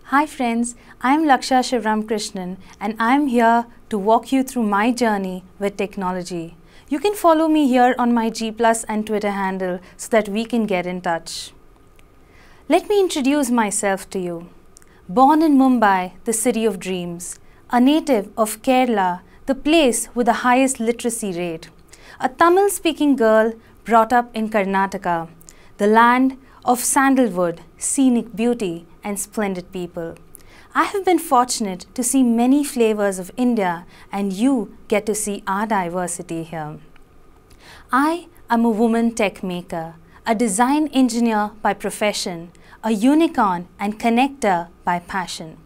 Hi friends, I am Lakshya Sivaramakrishnan and I am here to walk you through my journey with technology. You can follow me here on my G+ and Twitter handle so that we can get in touch. Let me introduce myself to you. Born in Mumbai, the city of dreams, a native of Kerala, the place with the highest literacy rate, a Tamil-speaking girl brought up in Karnataka, the land of sandalwood, scenic beauty and splendid people. I have been fortunate to see many flavors of India and you get to see our diversity here. I am a woman tech maker, a design engineer by profession, a unicorn and connector by passion.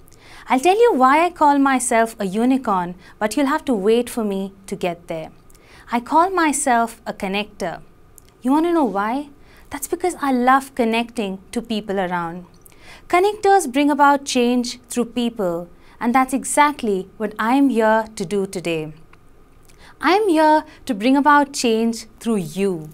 I'll tell you why I call myself a unicorn, but you'll have to wait for me to get there. I call myself a connector. You want to know why? That's because I love connecting to people around. Connectors bring about change through people, and that's exactly what I am here to do today. I am here to bring about change through you.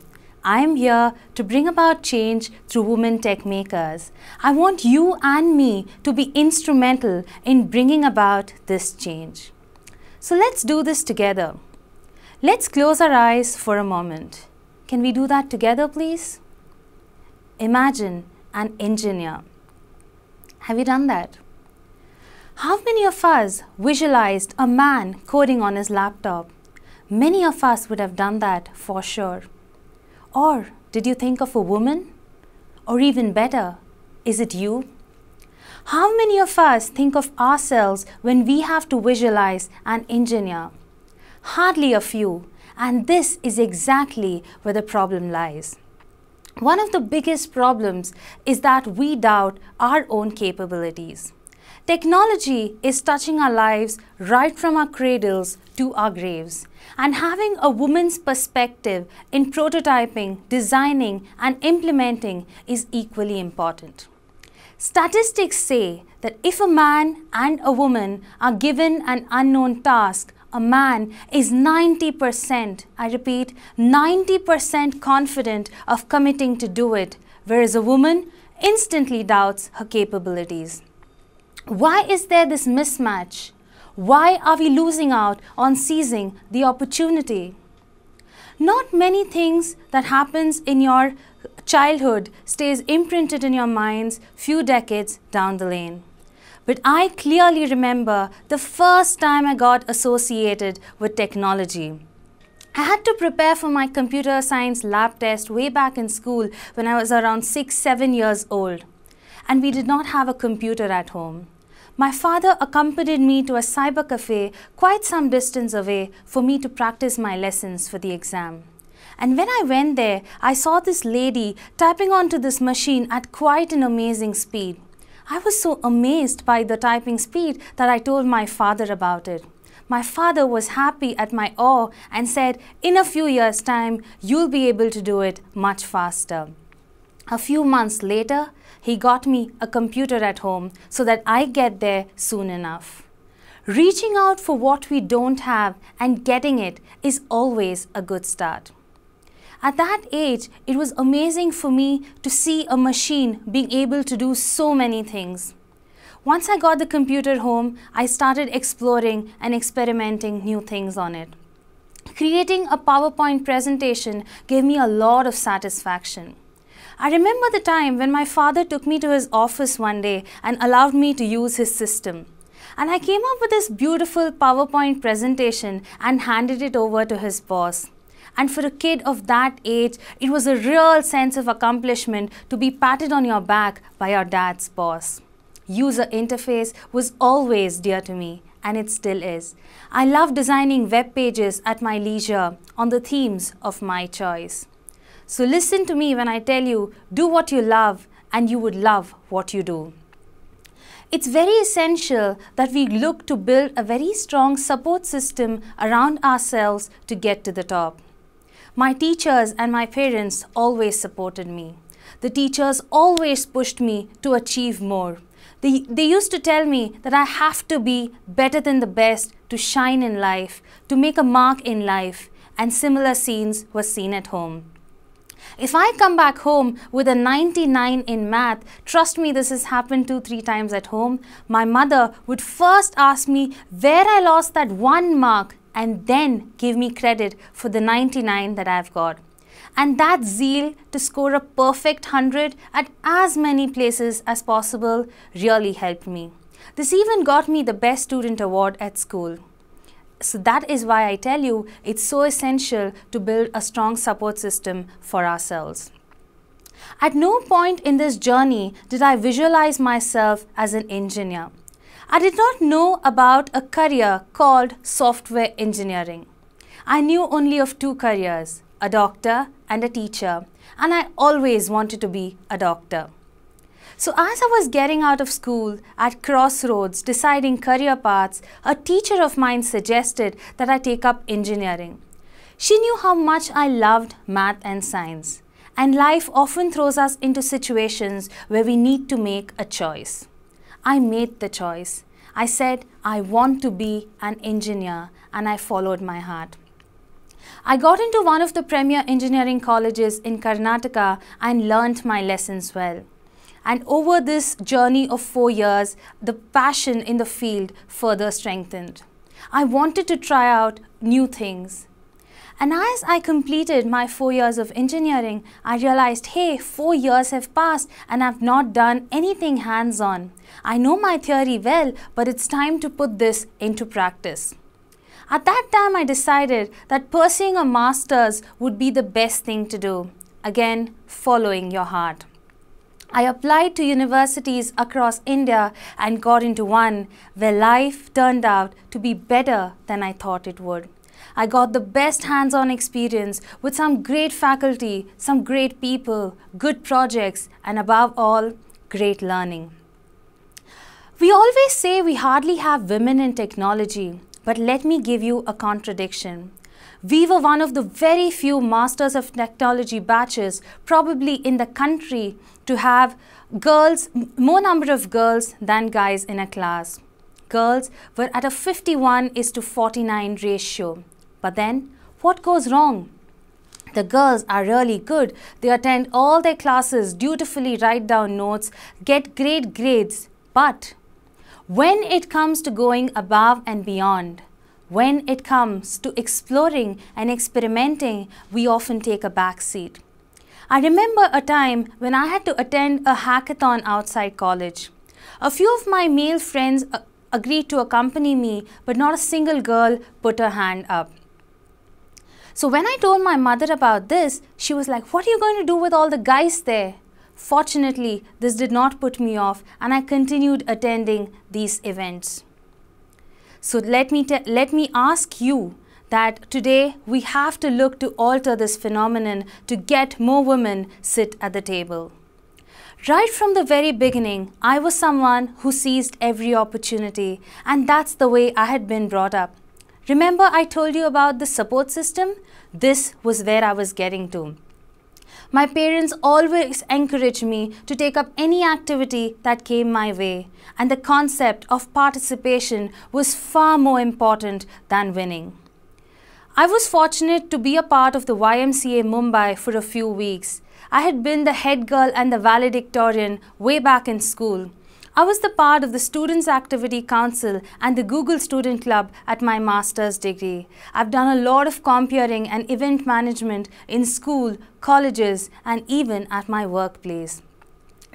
I am here to bring about change through women tech makers. I want you and me to be instrumental in bringing about this change. So let's do this together. Let's close our eyes for a moment. Can we do that together, please? Imagine an engineer. Have you done that? How many of us visualized a man coding on his laptop? Many of us would have done that for sure. Or did you think of a woman? Or even better, is it you? How many of us think of ourselves when we have to visualize an engineer? Hardly a few, and this is exactly where the problem lies. One of the biggest problems is that we doubt our own capabilities. Technology is touching our lives right from our cradles to our graves, and having a woman's perspective in prototyping, designing, and implementing is equally important. Statistics say that if a man and a woman are given an unknown task, a man is 90%, I repeat, 90% confident of committing to do it, whereas a woman instantly doubts her capabilities. Why is there this mismatch? Why are we losing out on seizing the opportunity? Not many things that happens in your childhood stays imprinted in your minds few decades down the lane. But I clearly remember the first time I got associated with technology. I had to prepare for my computer science lab test way back in school when I was around 6-7 years old. And we did not have a computer at home. My father accompanied me to a cyber cafe quite some distance away for me to practice my lessons for the exam. And when I went there, I saw this lady typing onto this machine at quite an amazing speed. I was so amazed by the typing speed that I told my father about it. My father was happy at my awe and said, in a few years' time, you'll be able to do it much faster. A few months later, he got me a computer at home so that I get there soon enough. Reaching out for what we don't have and getting it is always a good start. At that age, it was amazing for me to see a machine being able to do so many things. Once I got the computer home, I started exploring and experimenting new things on it. Creating a PowerPoint presentation gave me a lot of satisfaction. I remember the time when my father took me to his office one day and allowed me to use his system. And I came up with this beautiful PowerPoint presentation and handed it over to his boss. And for a kid of that age, it was a real sense of accomplishment to be patted on your back by your dad's boss. User interface was always dear to me, and it still is. I love designing web pages at my leisure on the themes of my choice. So listen to me when I tell you, do what you love, and you would love what you do. It's very essential that we look to build a very strong support system around ourselves to get to the top. My teachers and my parents always supported me. The teachers always pushed me to achieve more. They used to tell me that I have to be better than the best to shine in life, to make a mark in life, and similar scenes were seen at home. If I come back home with a 99 in math, trust me, this has happened 2-3 times at home, my mother would first ask me where I lost that 1 mark and then give me credit for the 99 that I've got. And that zeal to score a perfect 100 at as many places as possible really helped me. This even got me the Best Student Award at school. So that is why I tell you it's so essential to build a strong support system for ourselves. At no point in this journey did I visualize myself as an engineer. I did not know about a career called software engineering. I knew only of 2 careers, a doctor and a teacher, and I always wanted to be a doctor. So as I was getting out of school at crossroads deciding career paths, a teacher of mine suggested that I take up engineering. She knew how much I loved math and science, and life often throws us into situations where we need to make a choice. I made the choice. I said I want to be an engineer, and I followed my heart. I got into one of the premier engineering colleges in Karnataka and learnt my lessons well. And over this journey of 4 years, the passion in the field further strengthened. I wanted to try out new things. And as I completed my 4 years of engineering, I realized, hey, 4 years have passed and I've not done anything hands-on. I know my theory well, but it's time to put this into practice. At that time, I decided that pursuing a master's would be the best thing to do. Again, following your heart. I applied to universities across India and got into one where life turned out to be better than I thought it would. I got the best hands-on experience with some great faculty, some great people, good projects, and above all, great learning. We always say we hardly have women in technology, but let me give you a contradiction. We were one of the very few Masters of Technology batches, probably in the country, to have more number of girls than guys in a class. Girls were at a 51:49 ratio. But then, what goes wrong? The girls are really good. They attend all their classes, dutifully write down notes, get great grades. But when it comes to going above and beyond, when it comes to exploring and experimenting, we often take a back seat. I remember a time when I had to attend a hackathon outside college. A few of my male friends agreed to accompany me, but not a single girl put her hand up. So when I told my mother about this, she was like, "What are you going to do with all the guys there?" Fortunately, this did not put me off, and I continued attending these events. So let me ask you that today we have to look to alter this phenomenon to get more women sit at the table. Right from the very beginning, I was someone who seized every opportunity, and that's the way I had been brought up. Remember I told you about the support system? This was where I was getting to. My parents always encouraged me to take up any activity that came my way, and the concept of participation was far more important than winning. I was fortunate to be a part of the YMCA Mumbai for a few weeks. I had been the head girl and the valedictorian way back in school. I was the part of the Students' Activity Council and the Google Student Club at my master's degree. I've done a lot of comparing and event management in school, colleges, and even at my workplace.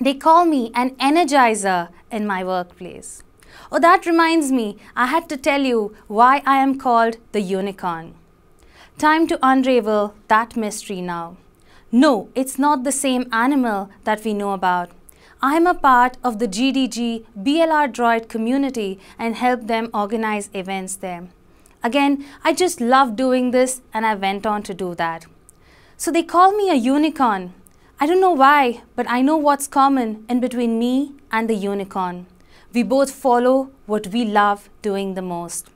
They call me an energizer in my workplace. Oh, that reminds me, I had to tell you why I am called the unicorn. Time to unravel that mystery now. No, it's not the same animal that we know about. I am a part of the GDG BLR Droid community and help them organize events there. Again, I just love doing this and I went on to do that. So they call me a unicorn. I don't know why, but I know what's common in between me and the unicorn. We both follow what we love doing the most.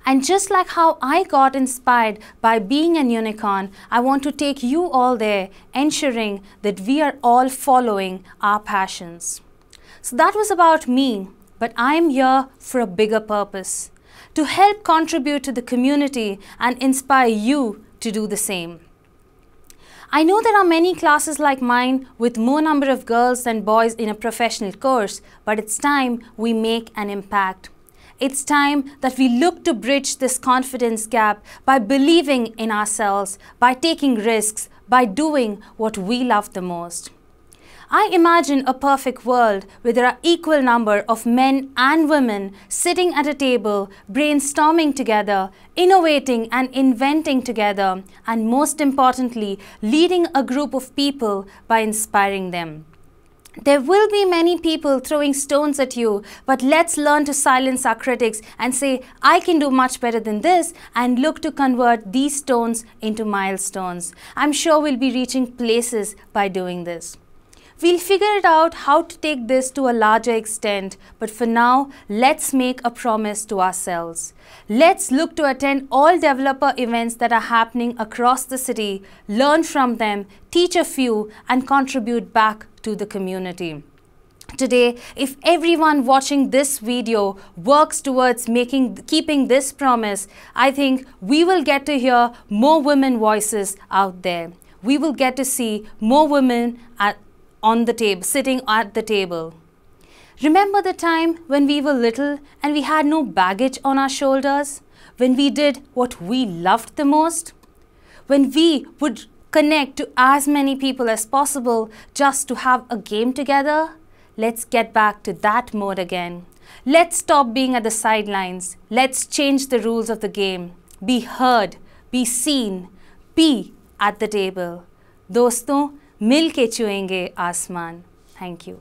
And just like how I got inspired by being an unicorn, I want to take you all there, ensuring that we are all following our passions. So that was about me, but I'm here for a bigger purpose, to help contribute to the community and inspire you to do the same. I know there are many classes like mine with more number of girls than boys in a professional course, but it's time we make an impact. It's time that we look to bridge this confidence gap by believing in ourselves, by taking risks, by doing what we love the most. I imagine a perfect world where there are equal number of men and women sitting at a table, brainstorming together, innovating and inventing together, and most importantly, leading a group of people by inspiring them. There will be many people throwing stones at you, but let's learn to silence our critics and say, I can do much better than this, and look to convert these stones into milestones. I'm sure we'll be reaching places by doing this. We'll figure it out how to take this to a larger extent, but for now, let's make a promise to ourselves. Let's look to attend all developer events that are happening across the city, learn from them, teach a few, and contribute back to the community. Today, if everyone watching this video works towards keeping this promise, I think we will get to hear more women voices out there. We will get to see more women sitting at the table. Remember the time when we were little and we had no baggage on our shoulders? When we did what we loved the most? When we would connect to as many people as possible just to have a game together? Let's get back to that mode again. Let's stop being at the sidelines. Let's change the rules of the game. Be heard, be seen, be at the table. दोस्तों, मिल के छुएंगे आसमान. Thank you.